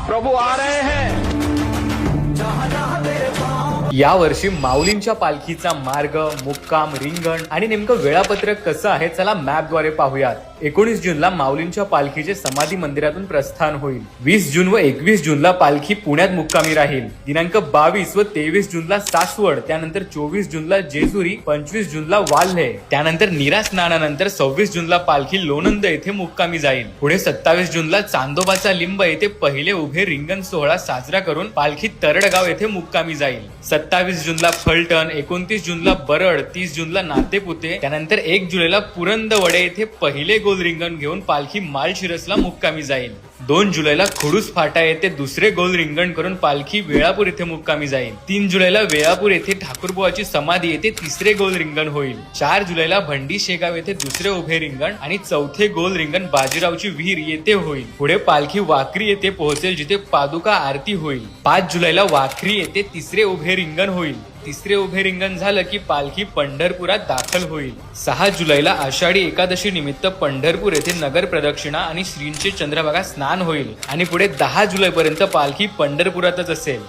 प्रभु आ रहे हैं। या वर्षी माऊलींच्या पालखीचा मार्ग, मुक्काम, रिंगण आणि नेमकं वेळापत्रक कसं आहे चला मॅपद्वारे पाहूयात। 19 जूनला माऊलींच्या पालखीचे समाधी मंदिरातून प्रस्थान होईल। 20 जून व 21 जूनला पालखी पुण्यात मुक्कामी राहील। दिनांक 22 व 23 जूनला सासवड, त्यानंतर 24 जूनला जेजुरी, 25 जूनला वाल्हे, त्यानंतर नीरा स्नानानंतर 26 जूनला पालखी लोणंद येथे मुक्कामी जाईल। पुढे 27 जूनला चांदोबाचा लिंब येथे पहिले उभे रिंगण सोहळा साजरा करून पालखी तरडगाव येथे मुक्कामी जाईल। 27 जूनला फलटण, 29 जूनला बरड, 30 जूनला नातेपुते, त्यानंतर 1 जुलैला पुरंदवडे येथे पहिले गोल रिंगण घेऊन पालखी माळशिरसला मुक्कामी जाईल। 2 जुलैला खुडूस फाटा येथे दुसरे गोल रिंगण करून पालखी वेळापूर येथे मुक्कामी जाईल। 3 जुलैला वेळापूर येथे ठाकूरबुवाची समाधी येथे तिसरे गोल रिंगण होईल। 4 जुलैला भंडी शेगाव येथे दुसरे उभे रिंगण आणि चौथे गोल रिंगण बाजीरावची विहीर येथे होईल। पुढे पालखी वाखरी येथे पोहोचेल जिथे पादुका आरती होईल। 5 जुलैला वाखरी येथे तिसरे उभे रिंगण होईल। तिसरे उभे रिंगण झालं की पालखी पंढरपुरात दाखल होईल। 6 जुलैला आषाढी एकादशी निमित्त पंढरपूर येथे नगर प्रदक्षिणा आणि श्रींचे चंद्रभागा स्नान होईल आणि पुढे 10 जुलैपर्यंत पालखी पंढरपुरातच असेल।